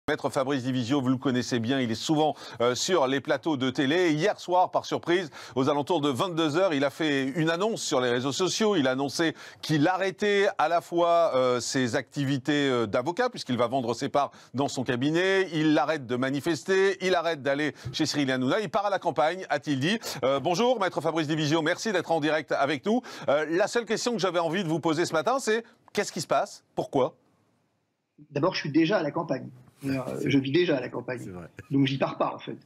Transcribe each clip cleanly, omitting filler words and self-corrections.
Maître Fabrice Divisio, vous le connaissez bien, il est souvent sur les plateaux de télé. Hier soir, par surprise, aux alentours de 22h, il a fait une annonce sur les réseaux sociaux. Il a annoncé qu'il arrêtait à la fois ses activités d'avocat, puisqu'il va vendre ses parts dans son cabinet. Il arrête de manifester, il arrête d'aller chez Cyril Hanouna. Il part à la campagne, a-t-il dit. Bonjour, Maître Fabrice Divisio, merci d'être en direct avec nous. La seule question que j'avais envie de vous poser ce matin, c'est qu'est-ce qui se passe? Pourquoi? D'abord, je suis déjà à la campagne. Je vis déjà à la campagne, donc j'y pars pas en fait.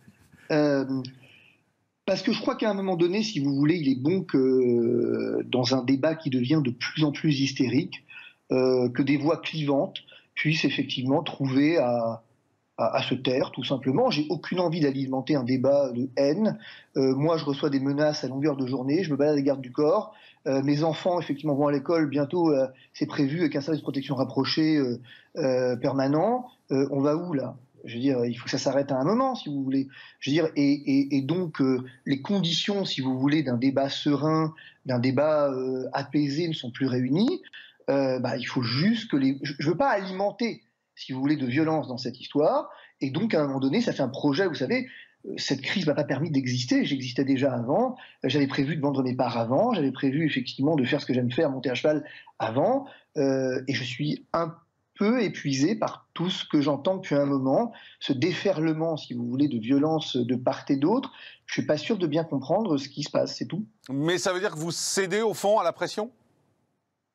Parce que je crois qu'à un moment donné, si vous voulez, il est bon que dans un débat qui devient de plus en plus hystérique, que des voix clivantes puissent effectivement trouver à se taire, tout simplement. J'ai aucune envie d'alimenter un débat de haine. Moi, je reçois des menaces à longueur de journée, je me balade à la garde du corps. Mes enfants, effectivement, vont à l'école. Bientôt, c'est prévu avec un service de protection rapproché permanent. On va où, là? Je veux dire, il faut que ça s'arrête à un moment, si vous voulez. Je veux dire, et donc, les conditions, si vous voulez, d'un débat serein, d'un débat apaisé ne sont plus réunies. Il faut juste que je ne veux pas alimenter, si vous voulez, de violence dans cette histoire. Et donc, à un moment donné, ça fait un projet, vous savez, cette crise m'a pas permis d'exister, j'existais déjà avant, j'avais prévu de vendre mes parts avant, j'avais prévu effectivement de faire ce que j'aime faire, monter à cheval avant, et je suis un peu épuisé par tout ce que j'entends depuis un moment, ce déferlement, si vous voulez, de violence de part et d'autre. Je suis pas sûr de bien comprendre ce qui se passe, c'est tout. Mais ça veut dire que vous cédez au fond à la pression?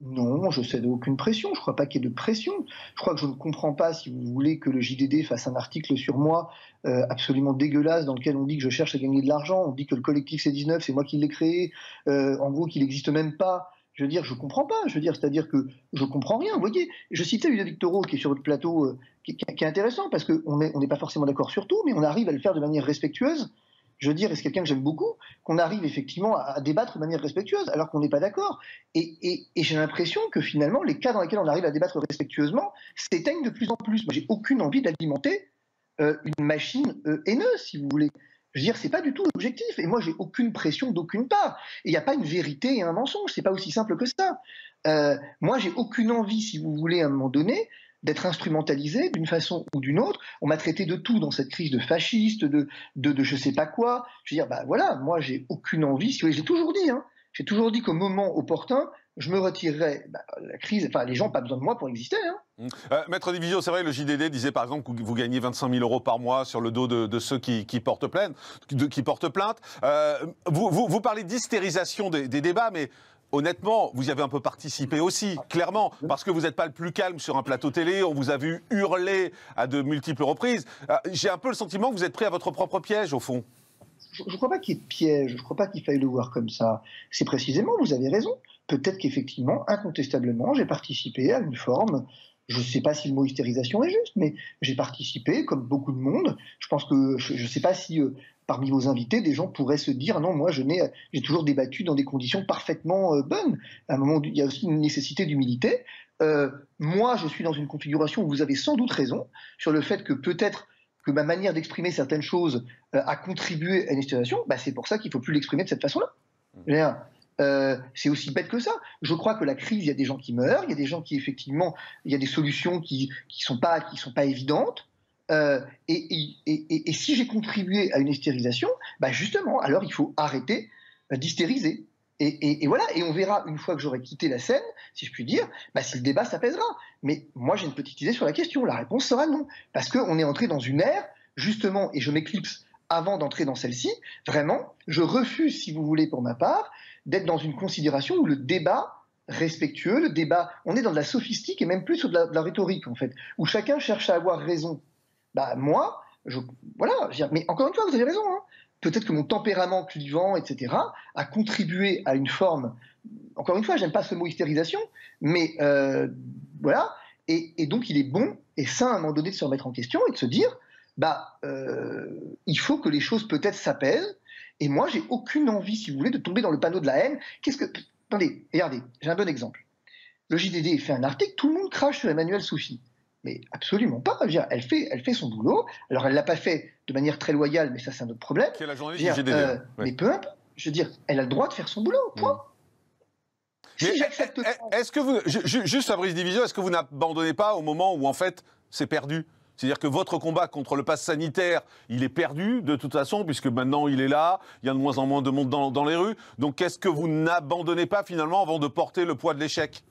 Non, je cède aucune pression. Je ne crois pas qu'il y ait de pression. Je crois que je ne comprends pas, si vous voulez, que le JDD fasse un article sur moi absolument dégueulasse dans lequel on dit que je cherche à gagner de l'argent. On dit que le collectif C19, c'est moi qui l'ai créé. En gros, qu'il n'existe même pas. Je veux dire, je ne comprends pas. Je veux dire, c'est-à-dire que je ne comprends rien. Vous voyez, je citais Ludovic Toro qui est sur votre plateau, qui est intéressant parce qu'on n'est pas forcément d'accord sur tout, mais on arrive à le faire de manière respectueuse. Je veux dire, et c'est quelqu'un que j'aime beaucoup, qu'on arrive effectivement à débattre de manière respectueuse, alors qu'on n'est pas d'accord. Et j'ai l'impression que finalement, les cas dans lesquels on arrive à débattre respectueusement s'éteignent de plus en plus. Moi, j'ai aucune envie d'alimenter une machine haineuse, si vous voulez. Je veux dire, c'est pas du tout l'objectif. Et moi, j'ai aucune pression d'aucune part. Et il n'y a pas une vérité et un mensonge. C'est pas aussi simple que ça. Moi, j'ai aucune envie, si vous voulez, à un moment donné, d'être instrumentalisé d'une façon ou d'une autre. On m'a traité de tout dans cette crise, de fasciste, de je sais pas quoi. Je veux dire, voilà, moi j'ai aucune envie, si vous voulez, j'ai toujours dit qu'au moment opportun, je me retirerais. La crise, enfin les gens n'ont pas besoin de moi pour exister. Maître Divisio, c'est vrai, le JDD disait par exemple que vous gagnez 25 000 € par mois sur le dos de ceux qui portent plainte. Vous parlez d'hystérisation des débats, mais honnêtement, vous y avez un peu participé aussi, clairement, parce que vous n'êtes pas le plus calme sur un plateau télé, on vous a vu hurler à de multiples reprises. J'ai un peu le sentiment que vous êtes pris à votre propre piège, au fond. Je ne crois pas qu'il y ait de piège, je ne crois pas qu'il faille le voir comme ça. C'est précisément, vous avez raison. Peut-être qu'effectivement, incontestablement, j'ai participé à une forme, je ne sais pas si le mot hystérisation est juste, mais j'ai participé, comme beaucoup de monde. Je pense que, je ne sais pas si parmi vos invités, des gens pourraient se dire non, moi j'ai toujours débattu dans des conditions parfaitement bonnes. À un moment, il y a aussi une nécessité d'humilité. Moi, je suis dans une configuration où vous avez sans doute raison sur le fait que peut-être que ma manière d'exprimer certaines choses a contribué à une hystérisation. C'est pour ça qu'il ne faut plus l'exprimer de cette façon-là. C'est aussi bête que ça. Je crois que la crise, il y a des gens qui meurent, il y a des gens qui effectivement, il y a des solutions qui sont pas évidentes. Et si j'ai contribué à une hystérisation, justement, alors il faut arrêter d'hystériser. Et voilà, et on verra une fois que j'aurai quitté la scène, si je puis dire, si le débat s'apaisera. Mais moi, j'ai une petite idée sur la question. La réponse sera non, parce qu'on est entré dans une ère, justement, et je m'éclipse avant d'entrer dans celle-ci. Vraiment, je refuse, si vous voulez, pour ma part, d'être dans une considération où le débat respectueux, le débat, on est dans de la sophistique et même plus sur de la rhétorique en fait, où chacun cherche à avoir raison. Moi, voilà, mais encore une fois, vous avez raison. Peut-être que mon tempérament clivant, etc., a contribué à une forme. Encore une fois, j'aime pas ce mot hystérisation, mais voilà. Et donc, il est bon et sain à un moment donné de se remettre en question et de se dire, il faut que les choses peut-être s'apaisent. Et moi, j'ai aucune envie, si vous voulez, de tomber dans le panneau de la haine. Attendez, regardez, j'ai un bon exemple. Le JDD fait un article, tout le monde crache sur Emmanuelle Soufi. Mais absolument pas. Elle fait son boulot. Alors, elle ne l'a pas fait de manière très loyale, mais ça, c'est un autre problème. Qui est la journaliste du JDD. Mais peu importe. Je veux dire, elle a le droit de faire son boulot, point. Mais est-ce que vous, juste Fabrice Divisio, est-ce que vous n'abandonnez pas au moment où, en fait, c'est perdu? C'est-à-dire que votre combat contre le pass sanitaire, il est perdu de toute façon, puisque maintenant il est là, il y a de moins en moins de monde dans les rues. Donc qu'est-ce que vous n'abandonnez pas finalement avant de porter le poids de l'échec?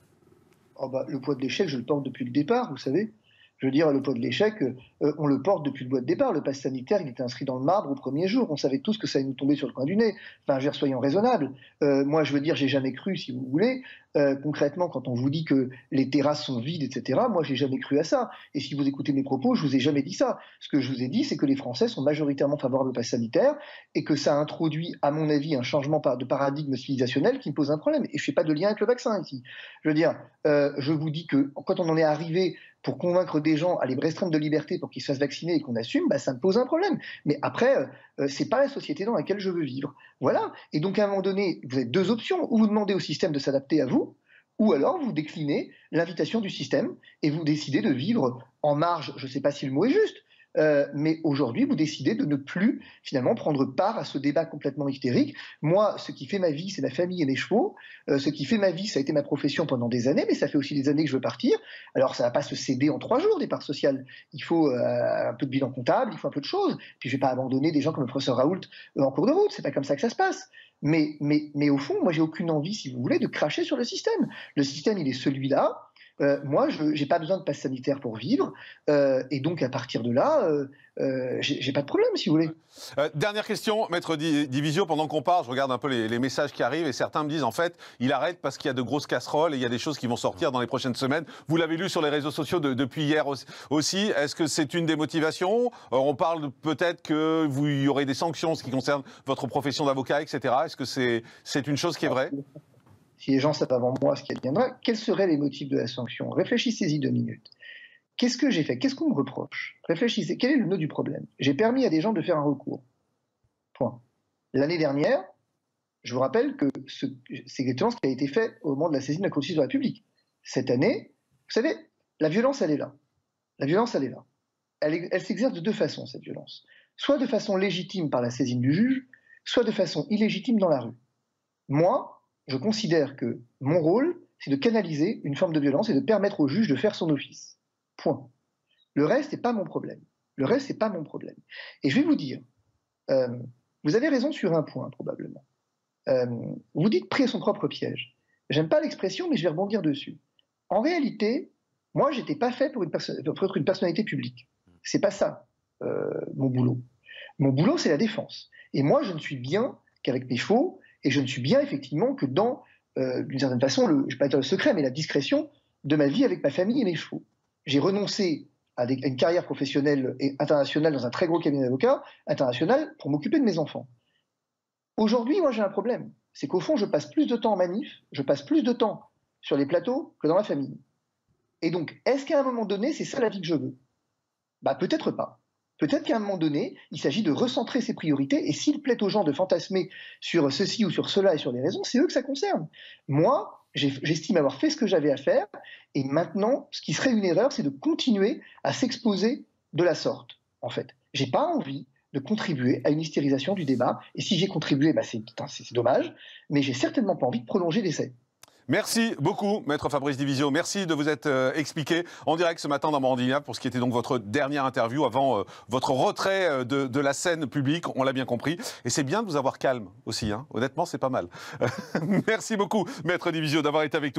Oh bah, le poids de l'échec, je le porte depuis le départ, vous savez. Je veux dire, le poids de l'échec, on le porte depuis le poids de départ. Le pass sanitaire, il était inscrit dans le marbre au premier jour. On savait tous que ça allait nous tomber sur le coin du nez. Enfin, je veux dire, soyons raisonnables. Moi, je veux dire, j'ai jamais cru, si vous voulez, concrètement, quand on vous dit que les terrasses sont vides, etc., moi, j'ai jamais cru à ça. Et si vous écoutez mes propos, je vous ai jamais dit ça. Ce que je vous ai dit, c'est que les Français sont majoritairement favorables au pass sanitaire et que ça introduit, à mon avis, un changement de paradigme civilisationnel qui me pose un problème. Et je fais pas de lien avec le vaccin ici. Je veux dire, je vous dis que quand on en est arrivé pour convaincre des gens à les restreindre de liberté pour qu'ils se fassent vacciner et qu'on assume, bah, ça me pose un problème. Mais après, c'est pas la société dans laquelle je veux vivre. Voilà. Et donc, à un moment donné, vous avez deux options. Ou vous demandez au système de s'adapter à vous, ou alors vous déclinez l'invitation du système et vous décidez de vivre en marge, je ne sais pas si le mot est juste, mais aujourd'hui, vous décidez de ne plus finalement prendre part à ce débat complètement hystérique. Moi, ce qui fait ma vie, c'est ma famille et mes chevaux. Ce qui fait ma vie, ça a été ma profession pendant des années, mais ça fait aussi des années que je veux partir. Alors, ça ne va pas se céder en 3 jours, des parts sociales. Il faut un peu de bilan comptable, il faut un peu de choses. Puis, je ne vais pas abandonner des gens comme le professeur Raoult en cours de route. C'est pas comme ça que ça se passe. Mais au fond, moi, j'ai aucune envie, si vous voulez, de cracher sur le système. Le système, il est celui-là. Moi, je n'ai pas besoin de passe sanitaire pour vivre. Et donc, à partir de là, j'ai pas de problème, si vous voulez. Dernière question, Maître Divisio, pendant qu'on parle, je regarde un peu les messages qui arrivent et certains me disent, en fait, il arrête parce qu'il y a de grosses casseroles et il y a des choses qui vont sortir dans les prochaines semaines. Vous l'avez lu sur les réseaux sociaux depuis hier aussi. Est-ce que c'est une des motivations? On parle peut-être qu'il y aurait des sanctions en ce qui concerne votre profession d'avocat, etc. Est-ce que c'est une chose qui est vraie? Si les gens savent avant moi ce qui adviendra, quels seraient les motifs de la sanction? Réfléchissez-y 2 minutes. Qu'est-ce que j'ai fait? Qu'est-ce qu'on me reproche? Réfléchissez. Quel est le nœud du problème? J'ai permis à des gens de faire un recours. Point. L'année dernière, je vous rappelle que c'est exactement ce qui a été fait au moment de la saisine de la Cour de justice de la République. Cette année, vous savez, la violence, elle est là. La violence, elle est là. Elle s'exerce de 2 façons, cette violence. Soit de façon légitime par la saisine du juge, soit de façon illégitime dans la rue. Moi, je considère que mon rôle, c'est de canaliser une forme de violence et de permettre au juge de faire son office. Point. Le reste n'est pas mon problème. Le reste, c'est pas mon problème. Et je vais vous dire, vous avez raison sur un point, probablement. Vous dites pris à son propre piège. J'aime pas l'expression, mais je vais rebondir dessus. En réalité, moi, j'étais pas fait pour être une personnalité publique. C'est pas ça, mon boulot. Mon boulot, c'est la défense. Et moi, je ne suis bien qu'avec mes chevaux. Et je ne suis bien, effectivement, que dans, d'une certaine façon, je ne vais pas dire le secret, mais la discrétion de ma vie avec ma famille et mes chevaux. J'ai renoncé à une carrière professionnelle et internationale dans un très gros cabinet d'avocats international pour m'occuper de mes enfants. Aujourd'hui, moi, j'ai un problème. C'est qu'au fond, je passe plus de temps en manif, je passe plus de temps sur les plateaux que dans la famille. Et donc, est-ce qu'à un moment donné, c'est ça la vie que je veux? Bah, peut-être pas. Peut-être qu'à un moment donné, il s'agit de recentrer ses priorités, et s'il plaît aux gens de fantasmer sur ceci ou sur cela et sur les raisons, c'est eux que ça concerne. Moi, j'estime avoir fait ce que j'avais à faire, et maintenant, ce qui serait une erreur, c'est de continuer à s'exposer de la sorte, en fait. J'ai pas envie de contribuer à une hystérisation du débat, et si j'ai contribué, bah c'est dommage, mais j'ai certainement pas envie de prolonger l'essai. Merci beaucoup, Maître Fabrice Divisio. Merci de vous être expliqué en direct ce matin dans Morandini pour ce qui était donc votre dernière interview avant votre retrait de la scène publique, on l'a bien compris. Et c'est bien de vous avoir calme aussi, hein. Honnêtement, c'est pas mal. Merci beaucoup, Maître Divisio, d'avoir été avec nous.